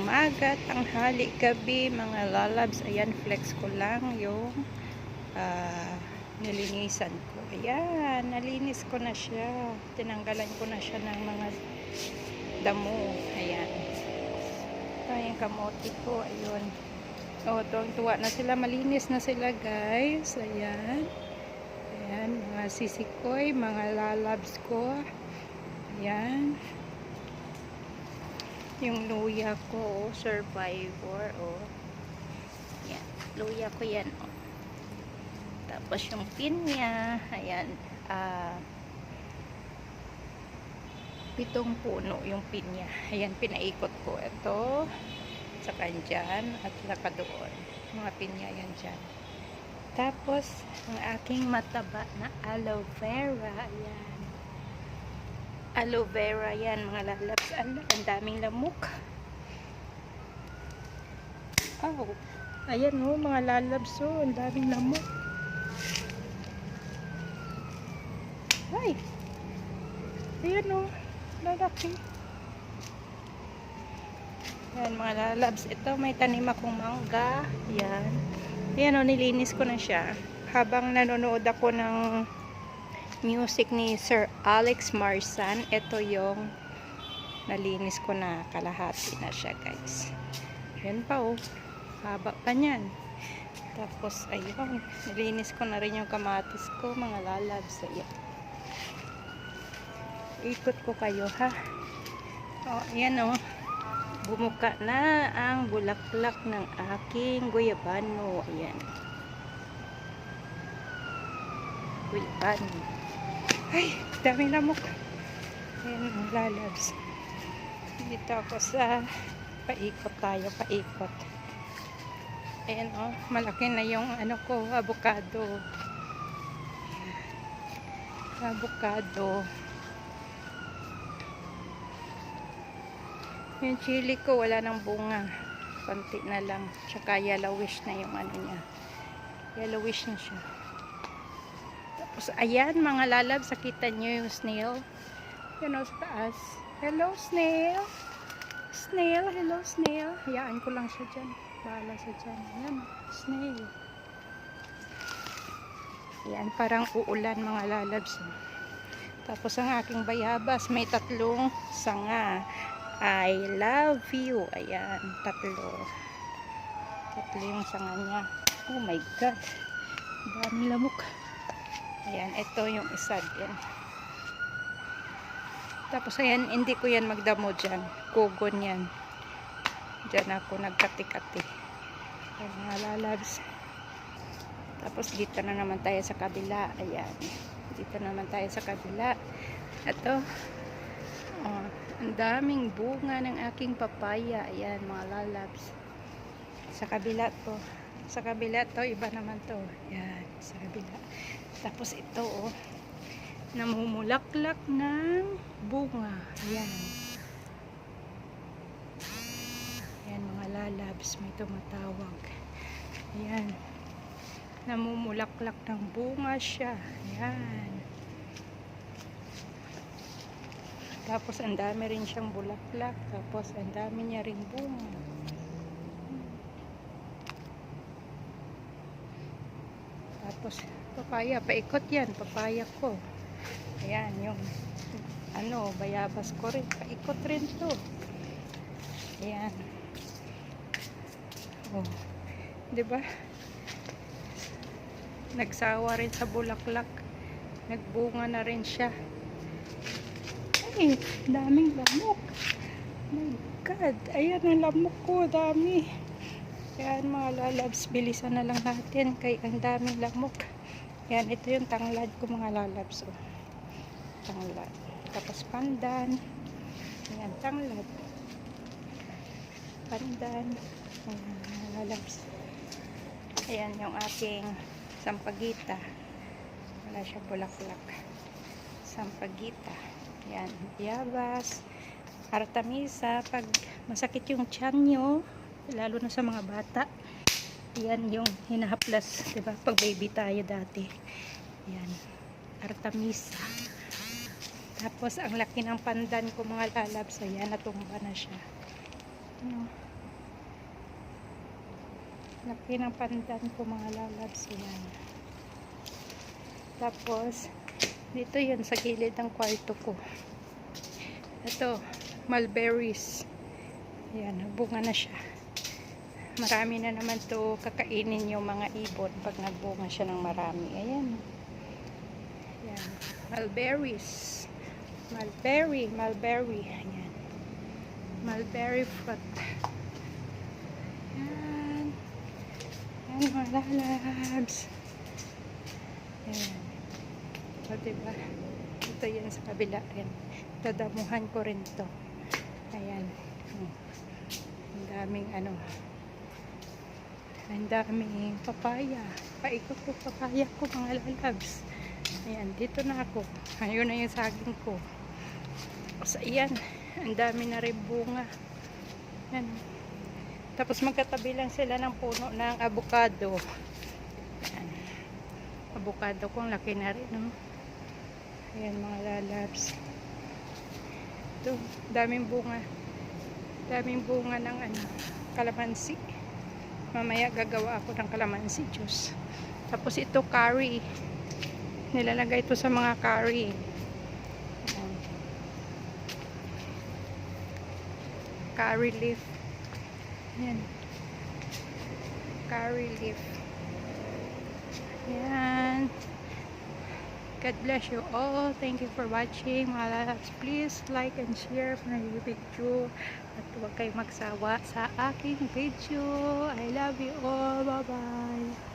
umaga, tanghali, gabi, mga lalabs. Ayan, flex ko lang yung nilinisan ko. Ayan, nalinis ko na siya. Tinanggalan ko na siya ng mga damo. Ayan. Ito yung kamote ko. Ayun. O, tuwang-tuwa na sila. Malinis na sila, guys. Ayan. Ayan, mga sisikoy, mga lalabs ko. Ayan. Yung luya ko, survivor, yan, luya ko yan, tapos yung pinya, ayan, 7 puno yung pinya, ayan, pinaikot ko ito, saka dyan, at saka doon, mga pinya yan dyan. Tapos, ang aking mataba na aloe vera, ayan, aloe vera yan, mga lalabs. Ang daming lamok. Oh, ayan o, mga lalabs. Oh, ang daming lamok. Ay, ayan o, lalaki. Ayan, mga lalabs. Ito, may tanim akong mangga. Ayan. Ayan o, nilinis ko na siya. Habang nanonood ako ng music ni Sir Alex Marsan, ito yung nalinis ko na, kalahati na siya, guys. Yan pa oh, haba pa niyan. Tapos ayun, nalinis ko na rin yung kamatis ko, mga lalabs. Ayan, ikot ko kayo ha. Oh, ayan oh, bumuka na ang bulaklak ng aking guyabano. Ayan, guyabano. Ay, daming lamok. Ayan, mga lalabs. Dito ako sa paikot tayo, paikot. Ayan o, malaki na yung ano ko, avocado. Avocado. Yung chili ko, wala nang bunga. Konti na lang. Tsaka yellowish na yung ano niya. Yellowish na siya. Tapos, ayan mga lalabs, nakita nyo yung snail. Yan o, sa taas. Hello, snail. Snail, hello, snail. Hayaan ko lang siya dyan. Bahala siya dyan. Ayan, snail. Ayan, parang uulan mga lalabs. Tapos, ang aking bayabas, may 3 sanga. I love you. Ayan, 3. 3 yung sanga niya. Oh my God. Dami lamok. Ayan, ito yung isa din. Tapos ayan, hindi ko yan magdamo dyan. Kugon yan. Dyan ako nagkati-kati. Ayan, mga lalabs. Tapos dito na naman tayo sa kabila. Ayan. Dito naman tayo sa kabila. Ito. Oh, ang daming bunga ng aking papaya. Ayan, mga lalabs. Sa kabila to. Sa kabila to, iba naman to. Ayan, sa kabila. Tapos ito, oh, namumulaklak ng bunga. Ayan. Ayan, mga lalabs, may tumatawag. Ayan. Namumulaklak ng bunga siya. Ayan. Tapos, ang dami rin siyang bulaklak. Tapos, ang dami niya ring bunga. Tapos, papaya. Paikot yan. Papaya ko. Ayan, yung ano, bayabas ko rin. Paikot rin to. Ayan. Oh. Diba? Nagsawa rin sa bulaklak. Nagbunga na rin siya. Ay, daming lamok. My God. Ayan ang lamok ko. Dami. Ayan mga lalabs. Bilisan na lang natin. Kaya ang daming lamok. Ayan, ito yung tanglad ko mga lalabs. Oh. Tanglad. Tapos pandan. Ayan, tanglad. Pandan. Ayan, mga lalabs. Ayan yung aking sampagita. Wala siya bulaklak. Sampagita. Ayan, bayabas. Artemisa. Pag masakit yung tiyan nyo, lalo na sa mga bata, yan yung hinahaplas, diba? Pag baby tayo dati. Yan. Artemisa. Tapos, ang laki ng pandan ko mga lalabs. Ayan, natumba na siya. Ano? Laki ng pandan ko mga lalabs. Yan. Tapos, dito yun sa gilid ng kwarto ko. Ito, mulberries. Yan, bunga na siya. Marami na naman to kakainin yung mga ibon pag nagbunga siya ng marami. Ayan. Yan, mulberries. Mulberry. Ayan. Mulberry fruit. Yan. Yan mga lalabs. Ayan. O, diba? Ito yan sa kabila rin. Dadamuhan ko rin to. Ayan. Ang daming ang daming papaya. Paikot ko papaya ko mga lalabs. Ayan, dito na ako. Ayun na yung saging ko. So, ayan. Ang dami na rin bunga. Ayan. Tapos magkatabi lang sila ng puno ng avocado. Ayan. Avocado ko, ang laki na rin, no? Ayan mga lalabs. Ito, daming bunga. Daming bunga ng kalamansi. Mamaya gagawa ako ng kalamansi juice. Tapos ito curry. Nilalagay ito sa mga curry. Ayan. Curry leaf. Ayan. Curry leaf. Ayan. God bless you all. Thank you for watching. Mga lalabs, please like and share my video. At huwag kayong magsawa sa aking video. I love you all. Bye-bye.